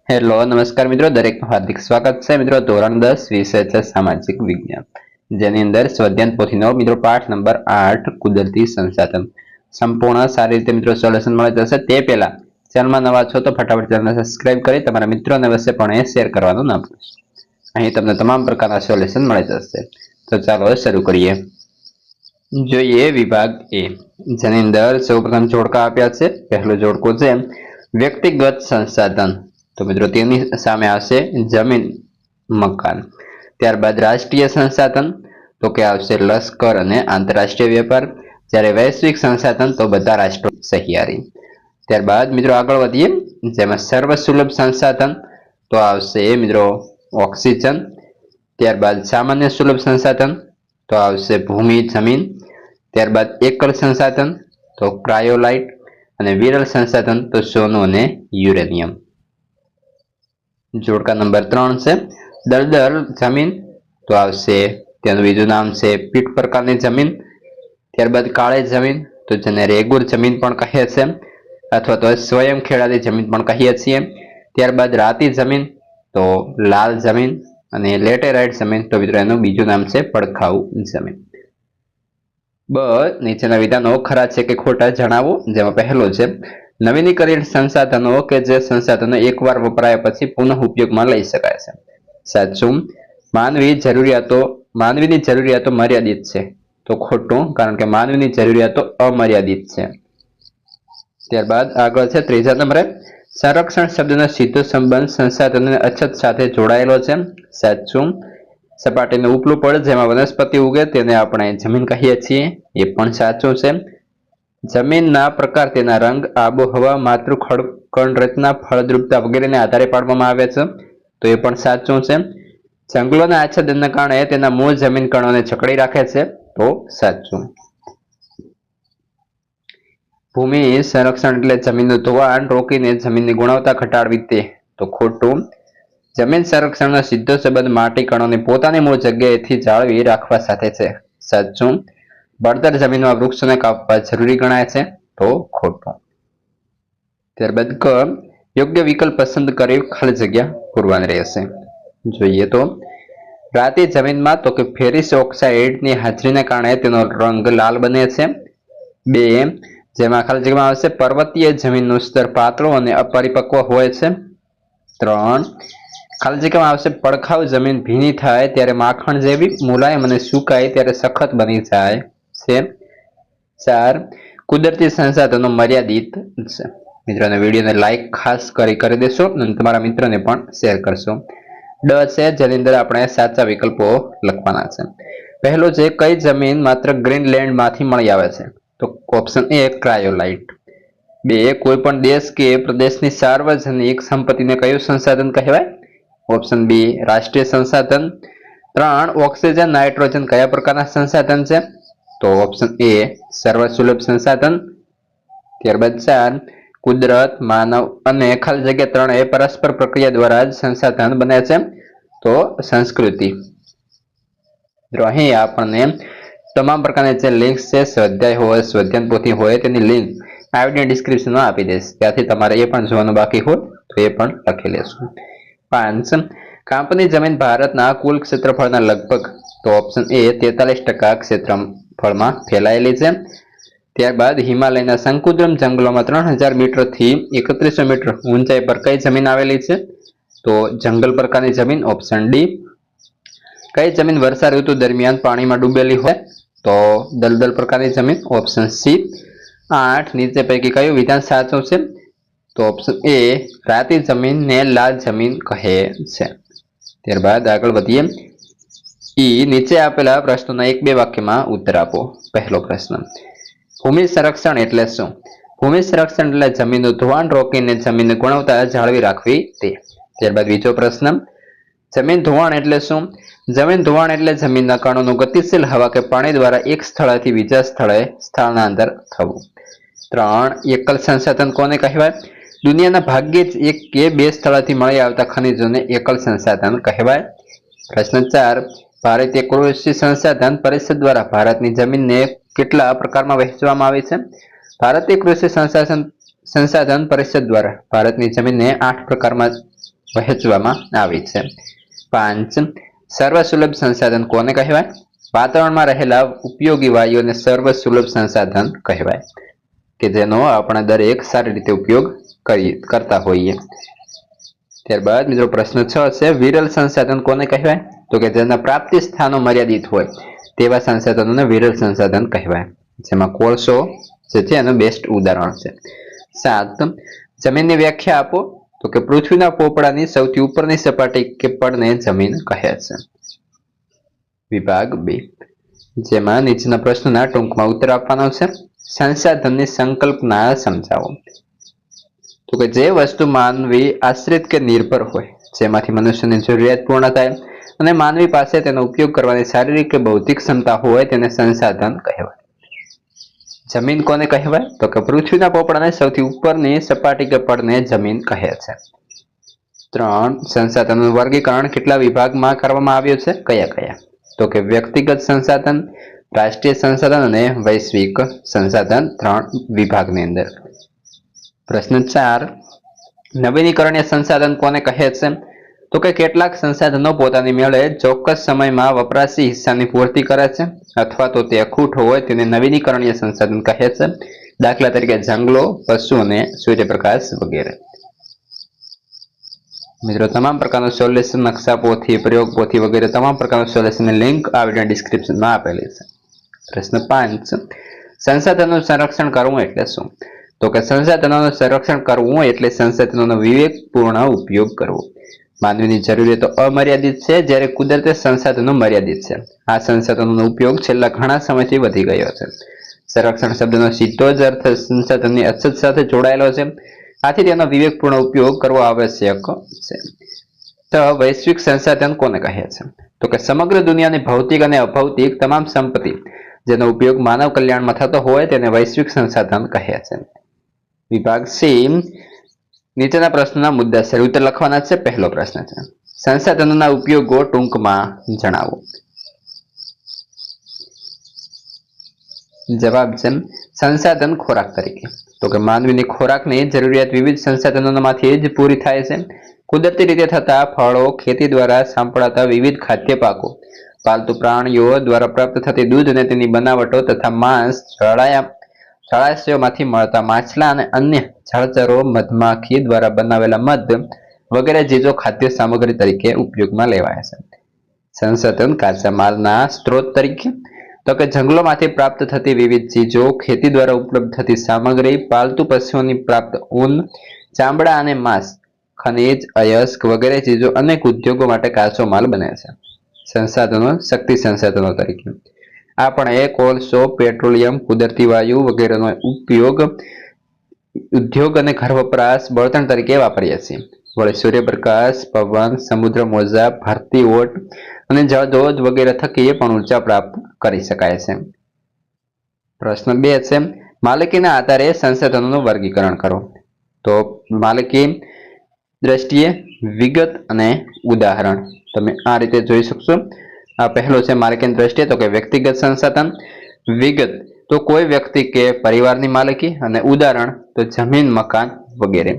Hello નમસ્કાર મિત્રો, દરેકનું હાર્દિક સ્વાગત છે મિત્રો. ધોરણ 10 વિષય છે સામાજિક વિજ્ઞાન, જેની અંદર સ્વાધ્યાય પોથીનો મિત્રો પાઠ નંબર 8 કુદરતી સંસાધન સંપૂર્ણ સારી રીતે મિત્રો સોલ્યુશન મળી જશે. તે પહેલા ચેનલમાં નવા છો તો ફટાફટ ચેનલને સબસ્ક્રાઇબ કરી તમારા મિત્રોને અવશ્યપણે શેર કરવાનું ના ભૂલશો. અહીં તમને તમામ પ્રકારના સોલ્યુશન મળી જશે. તો ચાલો શરૂ કરીએ. જોઈએ વિભાગ એ, જેની અંદર સૌપ્રથમ જોડકા આપ્યા છે. પહેલું જોડકું છે વ્યક્તિગત સંસાધન, તો મિત્રો તેની સામે આવશે જમીન, મકાન. ત્યારબાદ રાષ્ટ્રીય સંસાધન, તો કે આવશે લશ્કર અને આંતરરાષ્ટ્રીય વેપાર. જ્યારે વૈશ્વિક સંસાધન તો બધા રાષ્ટ્રો સહિયારી. ત્યારબાદ મિત્રો આગળ વધીએ, જેમાં સર્વસુલભ સંસાધન તો આવશે મિત્રો ઓક્સિજન. ત્યારબાદ સામાન્ય સુલભ સંસાધન તો આવશે ભૂમિ, જમીન. ત્યારબાદ એકલ સંસાધન તો ક્રાયોલાઇટ, અને વિરલ સંસાધન તો સોનું અને યુરેનિયમ. જોડકા નંબર 3 છે દલદલ જમીન, તો આવશે તેનું બીજું નામ છે પીઠ પ્રકારની જમીન. ત્યારબાદ કાળી જમીન, તો જેને રેગુર જમીન પણ કહે છે, અથવા તો સ્વયં ખેડાતી જમીન પણ કહીએ છીએ. ત્યારબાદ રાતી જમીન, તો લાલ જમીન. અને લેટેરાઇટ જમીન, તો મિત્રો એનું બીજું નામ છે પડખાઉ જમીન. નીચેના વિધાનો ખરા છે કે ખોટા જણાવો. જેમાં પહેલો છે નવીનીકરણ સંસાધનો કે જે સંસાધનો એકવાર વપરાયા પછી પુનઃ ઉપયોગમાં લઈ શકાય છે. સાચું. માનવીની જરૂરિયાતો મર્યાદિત છે, તો ખોટું, કારણ કે માનવીની જરૂરિયાતો અમર્યાદિત છે. ત્યારબાદ આગળ છે ત્રીજા નંબરે સંરક્ષણ શબ્દનો સીધો સંબંધ સંસાધનોની અછત સાથે જોડાયેલો છે. સાચું. સપાટીનું ઉપલું પડ જેમાં વનસ્પતિ ઉગે તેને આપણે જમીન કહીએ છીએ, એ પણ સાચું છે. જમીનના પ્રકાર, તેના રંગ, આબોહવા, માતૃકણ રચના, ફળદ્રુપતા વગેરેને આધારે પાડવામાં આવે છે, તો એ પણ સાચું છે. જંગલોના આચ્છાદનના કારણે તેના મૂળ જમીન કણોને જકડી રાખે છે, તો સાચું. ભૂમિ સંરક્ષણ એટલે જમીનનું ધોવાણ રોકીને જમીનની ગુણવત્તા ઘટાડવી, તે તો ખોટું. જમીન સંરક્ષણનો સીધો સંબંધ માટી કણોને પોતાની મૂળ જગ્યાએથી જાળવી રાખવા સાથે છે. સાચું. બળતર જમીનમાં વૃક્ષોને કાપવા જરૂરી ગણાય છે, તો ખોટું. ત્યારબાદ ક યોગ્ય વિકલ્પ પસંદ કરી ખાલી જગ્યા પૂરવાની રહેશે. જોઈએ તો રાતી જમીનમાં, તો કે ફેરિસ ઓક્સાઇડની હાજરીને કારણે તેનો રંગ લાલ બને છે. 2 જેમાં ખાલી જગ્યામાં આવશે પર્વતીય જમીનનું સ્તર પાતળું અને અપરિપક્વ હોય છે. 3 ખાલી જગ્યામાં આવશે પડખાઉ જમીન ભીની થાય ત્યારે માખણ જેવી, મુલાયમ અને સુકાય ત્યારે સખત બની જાય છે. 4 કુદરતી સંસાધનો મર્યાદિત છે. મિત્રોને વિડીયોને લાઈક ખાસ કરી દેશો અને તમારા મિત્રોને પણ શેર કરશો. છે જેની અંદર આપણે સાચા વિકલ્પો લખવાના છે. પહેલો છે કઈ જમીન માત્ર ગ્રીનલેન્ડ માંથી મળી આવે છે, તો ઓપ્શન એ ક્રાયોલાઇટ. 2 કોઈ પણ દેશ કે પ્રદેશની સાર્વજનિક સંપત્તિને કયું સંસાધન કહેવાય, ઓપ્શન બી રાષ્ટ્રીય સંસાધન. 3 ઓક્સિજન, નાઇટ્રોજન કયા પ્રકારના સંસાધન છે, તો ઓપ્શન એ સર્વસુલભ સંસાધન. ત્યારબાદ 4 કુદરત, માનવ અને ખાલી જગ્યા 3 એ પરસ્પર પ્રક્રિયા દ્વારા જ સંસાધન બને છે, તો સંસ્કૃતિ. અહીં આપણને તમામ પ્રકારની જે લિંક્સ છે, સ્વાધ્યાય હોય, સ્વાધ્યાય પોથી હોય, તેની લિંક આ વિડીયો ડિસ્ક્રિપ્શનમાં આપી દઈશ. ત્યાંથી તમારે એ પણ જોવાનું બાકી હોય તો એ પણ લખી લેશું. 5 કાંપની જમીન ભારતના કુલ ક્ષેત્રફળના લગભગ, તો ઓપ્શન એ 43% ક્ષેત્રફળમાં ફેલાયેલી છે. ત્યારબાદ હિમાલયના સંકુદ્રમ જંગલોમાં 3000 મીટરથી 3100 મીટર ઊંચાઈ પર કઈ જમીન આવેલી છે, તો જંગલ પ્રકારની જમીન, ઓપ્શન ડી. કઈ જમીન વર્ષા ઋતુ દરમિયાન પાણીમાં ડૂબેલી હોય, તો દલદલ પ્રકારની જમીન, ઓપ્શન સી. 8 નીચે પૈકી કયું વિધાન સાચું છે, તો ઓપ્શન એ રાતી જમીનને લાલ જમીન કહે છે. ત્યારબાદ આગળ વધીએ. નીચે આપેલા પ્રશ્નોના 1-2 વાક્યમાં ઉત્તર આપો. પહેલો પ્રશ્ન, ભૂમિ સંરક્ષણ એટલે શું? ભૂમિ સંરક્ષણ એટલે જમીનનું ધોવાણ રોકીને જમીનની ગુણવત્તા જાળવી રાખવી, તે. ત્યારબાદ બીજો પ્રશ્ન, જમીન ધોવાણ એટલે શું? જમીન ધોવાણ એટલે જમીનના કણોનું ગતિશીલ હવા કે પાણી દ્વારા એક સ્થળેથી બીજા સ્થળે સ્થળાંતર થવું. 3 એકલ સંસાધન કોને કહેવાય? દુનિયાના ભાગ્યે જ 1 કે 2 સ્થળેથી મળી આવતા ખનિજોને એકલ સંસાધન કહેવાય. પ્રશ્ન 4 ભારતીય કૃષિ સંસાધન પરિષદ દ્વારા ભારતની જમીનને કેટલા પ્રકારમાં વહેંચવામાં આવી છે? ભારતીય કૃષિ સંસાધન પરિષદ દ્વારા ભારતની જમીનને 8 પ્રકારમાં વહેંચવામાં આવી છે. 5. સર્વસુલભ સંસાધન કોને કહેવાય? વાતાવરણમાં રહેલા ઉપયોગી વાયુઓને સર્વસુલભ સંસાધન કહેવાય કે જેનો આપણે દરેક સારી રીતે ઉપયોગ કરતા હોઈએ. ત્યારબાદ મિત્રો પ્રશ્ન 6 છે, વિરલ સંસાધન કોને કહેવાય? તો કે જેના પ્રાપ્તિ સ્થાનો મર્યાદિત હોય તેવા સંસાધનોને વિરલ સંસાધન કહેવાય, જેમાં કોલસો જે છે એનું બેસ્ટ ઉદાહરણ છે. 7. જમીનની વ્યાખ્યા આપો. તો કે પૃથ્વીના પોપડાની સૌથી ઉપરની સપાટી કે પડને જમીન કહે છે. વિભાગ 2, જેમાં નીચેના પ્રશ્નોના ટૂંકમાં ઉત્તર આપવાનો છે. સંસાધનની સંકલ્પના સમજાવો. તો કે જે વસ્તુ માનવી આશ્રિત કે નિર્ભર હોય, જેમાંથી મનુષ્યની જરૂરિયાત પૂર્ણ થાય અને માનવી પાસે તેનો ઉપયોગ કરવાની શારીરિક કે બૌદ્ધિક ક્ષમતા હોય તેને સંસાધન કહેવાય. જમીન કોને કહેવાય? તો કે પૃથ્વીના પોપડાને સૌથી ઉપરની સપાટી કે પડને જમીન કહે છે. 3. સંસાધનનું વર્ગીકરણ કેટલા વિભાગમાં કરવામાં આવ્યું છે? કયા કયા? તો કે વ્યક્તિગત સંસાધન, રાષ્ટ્રીય સંસાધન અને વૈશ્વિક સંસાધન 3 વિભાગની અંદર. પ્રશ્ન 4, નવીનીકરણીય સંસાધન કોને કહે છે? તો કે કેટલાક સંસાધનો પોતાની મેળે ચોક્કસ સમયમાં વપરાશી હિસ્સાની પૂર્તિ કરે છે અથવા તો તે અખૂટ હોય તેને નવીનીકરણીય સંસાધન કહે છે. દાખલા તરીકે જંગલો, પશુ અને સૂર્યપ્રકાશ વગેરે. મિત્રો તમામ પ્રકારનું સોલ્યુશન, નકશા પોથી, પ્રયોગ પોથી વગેરે તમામ પ્રકારનું સોલ્યુશનની લિંક આ વિડીયો ડિસ્ક્રિપ્શનમાં આપેલી છે. પ્રશ્ન 5, સંસાધનોનું સંરક્ષણ કરવું એટલે શું? તો કે સંસાધનોનું સંરક્ષણ કરવું એટલે સંસાધનોનો વિવેકપૂર્ણ ઉપયોગ કરવો. માનવીની જરૂરિયાતો અમર્યાદિત છે જ્યારે કુદરતી સંસાધનો મર્યાદિત છે. આ સંસાધનોનો ઉપયોગ છેલ્લા ઘણા સમયથી વધી ગયો છે. સંરક્ષણ શબ્દનો સીધો જ અર્થ સંસાધનની અછત સાથે જોડાયેલો છે. આથી તેનો વિવેકપૂર્ણ ઉપયોગ કરવો આવશ્યક છે. તો વૈશ્વિક સંસાધન કોને કહે છે? તો કે સમગ્ર દુનિયાની ભૌતિક અને અભૌતિક તમામ સંપત્તિ જેનો ઉપયોગ માનવ કલ્યાણમાં થતો હોય તેને વૈશ્વિક સંસાધન કહે છે. વિભાગ સી, નીચેના પ્રશ્નના મુદ્દાસર ઉત્તર લખવાના છે. પહેલો પ્રશ્ન છે, સંસાધનોના ઉપયોગો ટૂંકમાં જણાવો. જવાબ છે સંસાધન ખોરાક તરીકે. તો કે માનવીની ખોરાકની જરૂરિયાત વિવિધ સંસાધનોમાંથી જ પૂરી થાય છે. કુદરતી રીતે થતા ફળો, ખેતી દ્વારા સાંપડાતા વિવિધ ખાદ્ય પાકો, પાલતુ પ્રાણીઓ દ્વારા પ્રાપ્ત થતી દૂધ અને તેની બનાવટો તથા માંસ, જળાશયોમાંથી મળતા માછલા અને અન્ય જળચરો, મધમાખી દ્વારા બનાવેલા મધ વગેરે ચીજો ખાદ્ય સામગ્રી તરીકે ઉપયોગમાં લેવાય છે. સંસાધન કાચા માલના સ્ત્રોત તરીકે. તો કે જંગલોમાંથી પ્રાપ્ત થતી વિવિધ ચીજો, ખેતી દ્વારા ઉપલબ્ધ થતી સામગ્રી, પાલતુ પશુઓની પ્રાપ્ત ઊન, ચામડા અને માંસ, ખનિજ, અયસ્ક વગેરે ચીજો અનેક ઉદ્યોગો માટે કાચો માલ બને છે. સંસાધનો શક્તિ સંસાધનો તરીકે આપણે કોલસો, પેટ્રોલિયમ, કુદરતી વાયુ વગેરેનો ઉપયોગ ઉદ્યોગ અને ઘર વપરાશ બળતણ તરીકે વાપરીએ છીએ. વળી સૂર્યપ્રકાશ, પવન, સમુદ્ર મોજા, ભરતી ઓટ અને જળધોધ વગેરે થકી પણ ઉર્જા પ્રાપ્ત કરી શકાય છે. પ્રશ્ન 2 છે, માલિકીના આધારે સંસાધનોનું વર્ગીકરણ કરો. તો માલિકી દ્રષ્ટિએ, વિગત અને ઉદાહરણ તમે આ રીતે જોઈ શકશો. આ પહેલો છે માલિકીની દ્રષ્ટિએ, તો કે વ્યક્તિગત સંસાધન. વિગત તો કોઈ વ્યક્તિ કે પરિવારની માલિકી અને ઉદાહરણ તો જમીન, મકાન વગેરે.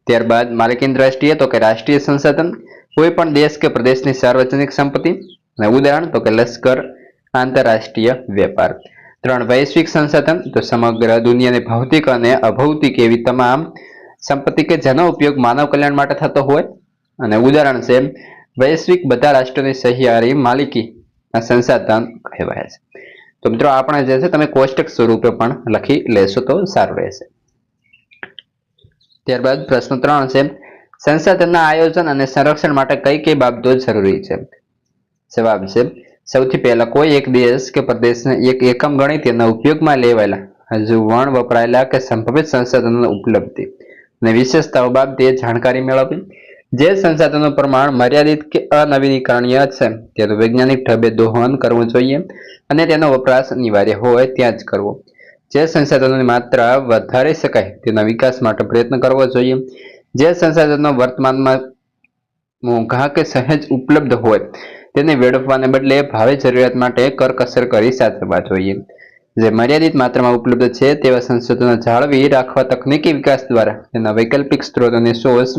ત્યારબાદ માલિકીની દ્રષ્ટિએ તો કે રાષ્ટ્રીય સંસાધન, કોઈ પણ દેશ કે પ્રદેશની સાર્વજનિક સંપત્તિ અને ઉદાહરણ તો કે લશ્કર, આંતરરાષ્ટ્રીય વેપાર. 3 વૈશ્વિક સંસાધન તો સમગ્ર દુનિયાની ભૌતિક અને અભૌતિક એવી તમામ સંપત્તિ કે જેનો ઉપયોગ માનવ કલ્યાણ માટે થતો હોય અને ઉદાહરણ છે વૈશ્વિક બધા રાષ્ટ્રોની સહિયારી માલિકી સંસાધન કહેવાય છે. તો મિત્રો આપણે જે છે તમે કોષ્ટક સ્વરૂપે પણ લખી લેશો તો સારું રહેશે. ત્યારબાદ પ્રશ્ન 3 છે, સંસાધનના આયોજન અને સંરક્ષણ માટે કઈ કઈ બાબતો જરૂરી છે? જવાબ છે સૌથી પહેલા કોઈ એક દેશ કે પ્રદેશને એક એકમ ગણી તેના ઉપયોગમાં લેવાયેલા હજુ વણ વપરાયેલા કે સંભવિત સંસાધનોની ઉપલબ્ધિ અને વિશેષતાઓ બાબતે જાણકારી મેળવવી. જે સંસાધનોનું પ્રમાણ મર્યાદિત કે અનવીનીકરણીય છે તેનું વૈજ્ઞાનિક ઢબે દોહન કરવું જોઈએ અને તેનો વપરાશ અનિવાર્ય હોય ત્યાં જ કરવો. જે સંસાધનોની માત્રા વધારી શકાય તેના વિકાસ માટે પ્રયત્ન કરવો જોઈએ. જે સંસાધનો વર્તમાનમાં મોંઘા કે સહેજ ઉપલબ્ધ હોય તેને વેડફવાને બદલે ભાવિ જરૂરિયાત માટે કરકસર કરી સાચવવા જોઈએ. જે મર્યાદિત માત્રામાં ઉપલબ્ધ છે તેવા સંસાધનો જાળવી રાખવા તકનીકી વિકાસ દ્વારા તેના વૈકલ્પિક સ્ત્રોતોની શોધ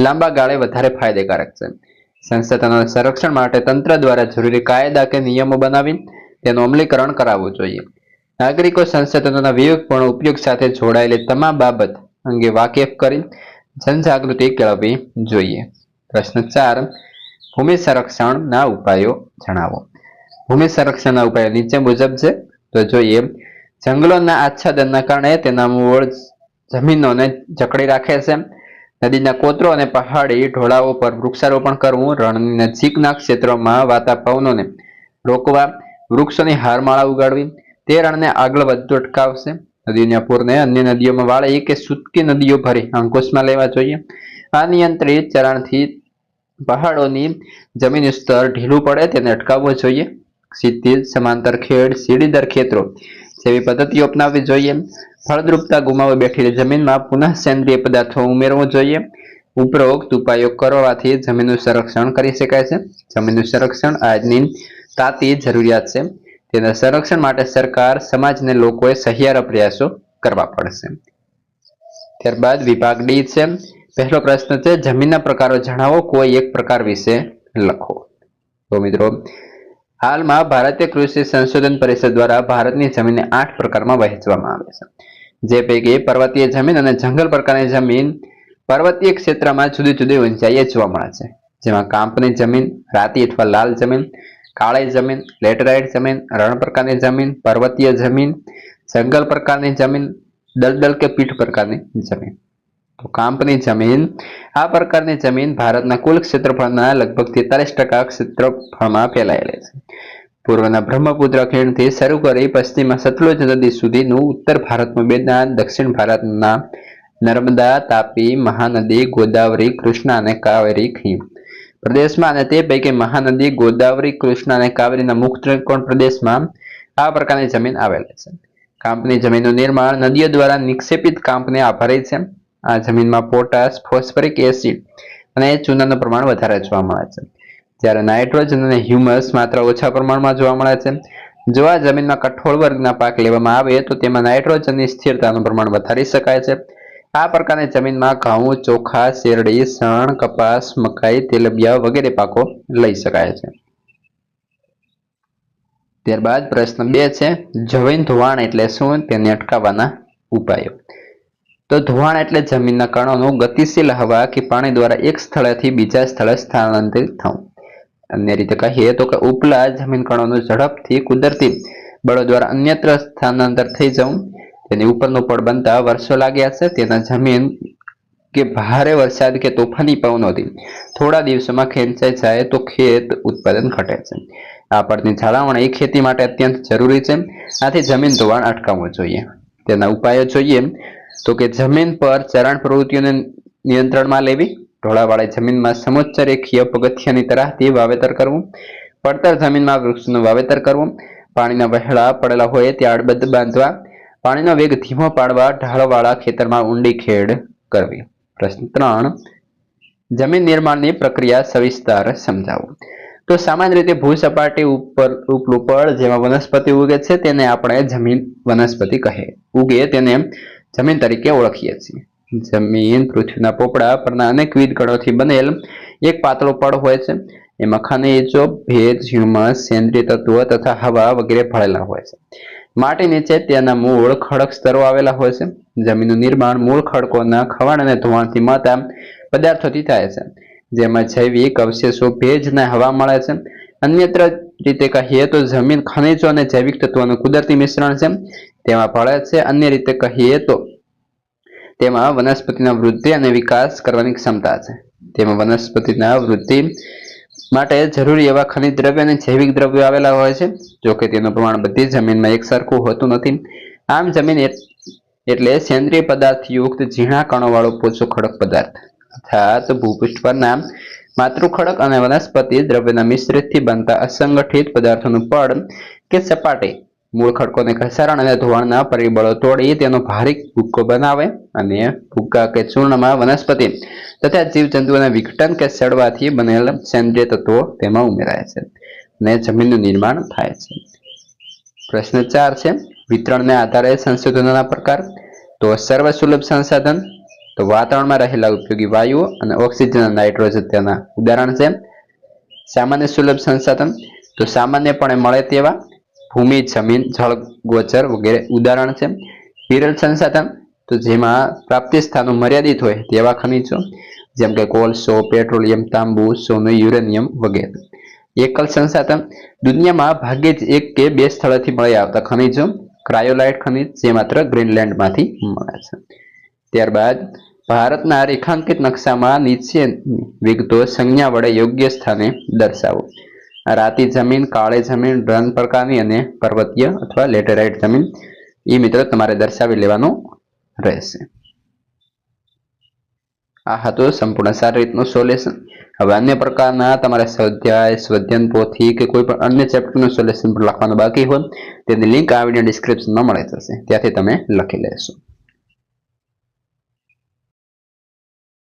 લાંબા ગાળે વધારે ફાયદેકારક છે. સંસાધનોના સંરક્ષણ માટે તંત્ર દ્વારા જરૂરી કાયદા કે નિયમો બનાવી તેનું અમલીકરણ કરાવવું જોઈએ. નાગરિકો સંસાધનોના વિવેકપૂર્ણ ઉપયોગ સાથે જોડાયેલી તમામ બાબત અંગે વાકેફ કરી જનજાગૃતિ કેળવવી જોઈએ. પ્રશ્ન 4. ભૂમિ સંરક્ષણના ઉપાયો જણાવો. ભૂમિ સંરક્ષણના ઉપાયો નીચે મુજબ છે. તો જોઈએ, જંગલોના આચ્છાદનના કારણે તેના મૂળ જમીનોને જકડી રાખે છે. નદીના કોતરો અને પહાડી ઢોળાવો પર વૃક્ષારોપણ કરવું, રણની નજીકના ક્ષેત્રોમાં વાતા પવનોને રોકવા, વૃક્ષોની હારમાળા ઉગાડવી તે રણને આગળ વધતું અટકાવશે. નદીના પૂરને અન્ય નદીઓમાં વાળી કે સૂકી નદીઓ ભરી અંકુશમાં લેવા જોઈએ. અનિયંત્રિત ચરણથી પહાડોની જમીન સ્તર ઢીલું પડે તેને અટકાવવો જોઈએ. ક્ષિતિજ સમાંતર ખેડ, સીડીદર ખેતરો જેવી પદ્ધતિઓ અપનાવવી જોઈએ. ફળદ્રુપતા ગુમાવી બેઠેલી જમીનમાં પુનઃ સેન્દ્રિય પદાર્થો ઉમેરવો જોઈએ. ઉપરોક્ત ઉપાયો કરવાથી જમીનનું સંરક્ષણ કરી શકાય છે. જમીનનું સંરક્ષણ આજની તાતી જરૂરિયાત છે. તેના સંરક્ષણ માટે સરકાર, સમાજ અને લોકોએ સહિયારા પ્રયાસો કરવા પડશે. ત્યારબાદ વિભાગ ડી છે. પહેલો પ્રશ્ન છે, જમીનના પ્રકારો જણાવો, કોઈ એક પ્રકાર વિશે લખો. તો મિત્રો, હાલમાં ભારતીય કૃષિ સંશોધન પરિષદ દ્વારા ભારતની જમીનને 8 પ્રકારમાં વહેંચવામાં આવે છે. જે પૈકી પર્વતીય જમીન અને જંગલ પ્રકારની જમીન પર્વતીય ક્ષેત્રમાં જુદી જુદી ઊંચાઈએ જોવા મળે છે. જેમાં કાંપની જમીન, રાતી અથવા લાલ જમીન, કાળી જમીન, લેટરાઇટ જમીન, રણ પ્રકારની જમીન, પર્વતીય જમીન, જંગલ પ્રકારની જમીન, દલદલ કે પીઠ પ્રકારની જમીન. તો કાંપની જમીન, આ પ્રકારની જમીન ભારતના કુલ ક્ષેત્રફળના લગભગ 43% ક્ષેત્રફળમાં ફેલાયેલી છે. પૂર્વના બ્રહ્મપુત્ર ખીણથી શરૂ કરી પશ્ચિમમાં સતલુજ નદી સુધીનું ઉત્તર ભારતમાં મેદાન, દક્ષિણ ભારતના નર્મદા, તાપી, મહાનદી, ગોદાવરી, કૃષ્ણા અને કાવેરી ખીણ પ્રદેશમાં અને તે પૈકી મહાનદી, ગોદાવરી, કૃષ્ણા અને કાવેરીના મુખ્ય ત્રિકોણ પ્રદેશમાં આ પ્રકારની જમીન આવેલી છે. કાંપની જમીનનું નિર્માણ નદીઓ દ્વારા નિક્ષેપિત કાંપને આભારી છે. આ જમીનમાં પોટાશ, ફોસ્ફરિક એસિડ અને ચૂનાનું પ્રમાણ વધારે જોવા મળે છે. જ્યારે નાઇટ્રોજન અને હ્યુમસ માત્ર ઓછા પ્રમાણમાં જોવા મળે છે. જો આ જમીનમાં કઠોળ વર્ગના પાક લેવામાં આવે તો તેમાં નાઇટ્રોજનની સ્થિરતાનું પ્રમાણ વધારી શકાય છે. આ પ્રકારની જમીનમાં ઘઉં, ચોખા, શેરડી, શણ, કપાસ, મકાઈ, તેલબિયા વગેરે પાકો લઈ શકાય છે. ત્યારબાદ પ્રશ્ન 2 છે, જમીન ધોવાણ એટલે શું, તેને અટકાવવાના ઉપાયો. તો ધોવાણ એટલે જમીનના કણોનું ગતિશીલ હવા કે પાણી દ્વારા એક સ્થળેથી બીજા સ્થળે સ્થળાંતરિત થવું. અન્ય રીતે કહીએ તો કે ઉપલા જમીન કણોનું ઝડપથી કુદરતી બળો દ્વારા અન્યત્ર સ્થાનાંતર થઈ જવું. તેની ઉપરનું પડ બનતા વર્ષો લાગ્યા છે. તેના જમીન કે ભારે વરસાદ કે તોફાની પવનોથી થોડા દિવસોમાં ખેંચાઈ જાય તો ખેત ઉત્પાદન ઘટે છે. આ પડની જાળવણી ખેતી માટે અત્યંત જરૂરી છે. આથી જમીન ધોવાણ અટકાવવું જોઈએ. તેના ઉપાયો જોઈએ તો કે જમીન પર ચરણ પ્રવૃત્તિઓને નિયંત્રણમાં લેવી, ઢોળાવાળી જમીનમાં સમોચ્ચ રેખીય પગથિયાની તરાહથી વાવેતર કરવું, પડતર જમીનમાં વૃક્ષનું વાવેતર કરવું, પાણીના વહેલા પડેલા હોય ત્યાં અડબદ્ધ બાંધવા, પાણીનો વેગ ધીમો પાડવા, ઢાળવાળા ખેતરમાં ઊંડી ખેડ કરવી. પ્રશ્ન 3, જમીન નિર્માણની પ્રક્રિયા સવિસ્તાર સમજાવો. તો સામાન્ય રીતે ભૂસપાટી ઉપર જેમાં વનસ્પતિ ઉગે છે તેને આપણે જમીન વનસ્પતિ ઉગે તેને જમીન તરીકે ઓળખીએ છીએ. જમીન પૃથ્વીના પોપડા પરના અનેકવિધ કણોથી બનેલ એક પાતળો પડ હોય છે. એમાં ખનિજો, ભેજ, હ્યુમસ, સેન્દ્રિય તત્વો તથા હવા વગેરે ભળેલા હોય છે. માટી નીચે તેના મૂળ ખડક સ્તરો આવેલા હોય છે. જમીનનું નિર્માણ મૂળ ખડકોના ખવાણ અને ધોવાણથી મળતા પદાર્થોથી થાય છે. જેમાં જૈવિક અવશેષો, ભેજ અને હવા મળે છે. અન્યત્ર રીતે કહીએ તો જમીન ખનિજો અને જૈવિક તત્વોનું કુદરતી મિશ્રણ છે, તેમાં ભળે છે. અન્ય રીતે કહીએ તો તેમાં વનસ્પતિના વૃદ્ધિ અને વિકાસ કરવાની ક્ષમતા છે. તેમાં વનસ્પતિના વૃદ્ધિ માટે જરૂરી એવા ખનિજ દ્રવ્ય અને જૈવિક દ્રવ્યો આવેલા હોય છે. જોકે તેનું પ્રમાણ બધી જમીનમાં એક સરખું હોતું નથી. આમ જમીન એટલે સેન્દ્રિય પદાર્થયુક્ત ઝીણા કણોવાળો પોચો ખડક પદાર્થ અર્થાત ભૂપૃષ્ઠ પરના માતૃખડક અને વનસ્પતિ દ્રવ્યના મિશ્રિતથી બનતા અસંગઠિત પદાર્થોનું પડ કે સપાટી મૂળ ખડકોને ઘસારણ અને ધોવાણના પરિબળો તોડી તેનો ભારીક ભૂક્કો બનાવે અને ભૂક્કા કે ચૂર્ણમાં વનસ્પતિ તથા જીવજંતુઓના વિઘટન કે સડવાથી બનેલ સેન્દ્રિય તત્વો તેમાં ઉમેરાય છે અને જમીનનું નિર્માણ થાય છે. પ્રશ્ન 4 છે, વિતરણના આધારે સંશોધનોના પ્રકાર, તો સર્વસુલભ સંસાધન, તો વાતાવરણમાં રહેલા ઉપયોગી વાયુઓ અને ઓક્સિજન અને નાઇટ્રોજન તેના ઉદાહરણ છે. સામાન્ય સુલભ સંસાધન, તો સામાન્યપણે મળે તેવા ભૂમિ, જમીન, જળ, ગોચર વગેરે ઉદાહરણ છે. વિરલ સંસાધન, તો જેમાં પ્રાપ્તિ સ્થાનો મર્યાદિત હોય તેવા ખનિજો, જેમ કે કોલસો, પેટ્રોલિયમ, તાંબુ, સોનું, યુરેનિયમ વગેરે. એકલ સંસાધન, દુનિયામાં ભાગ્યે જ એક કે બે સ્થળેથી મળી આવતા ખનિજો, ક્રાયોલાઇટ ખનિજ, જે માત્ર ગ્રીનલેન્ડમાંથી મળે છે. ત્યારબાદ ભારતના રેખાંકિત નકશામાં નીચેની વિગતો સંજ્ઞા વડે યોગ્ય સ્થાને દર્શાવો. રાતી જમીન, કાળી જમીન, રન પ્રકારની અને પર્વતીય અથવા લેટેરાઇટ જમીન એ મિત્રો તમારે દર્શાવી લેવાનું રહેશે. આ હતું સંપૂર્ણ સારી રીતનું સોલ્યુશન. હવે અન્ય પ્રકારના તમારે સ્વાધ્યાય, સ્વાધ્યાયન પોથી કે કોઈ પણ અન્ય ચેપ્ટરનું સોલ્યુશન લખવાનું બાકી હોય તેની લિંક આ વિડીયો ડિસ્ક્રિપ્શનમાં મળી જશે, ત્યાંથી તમે લખી લેશો.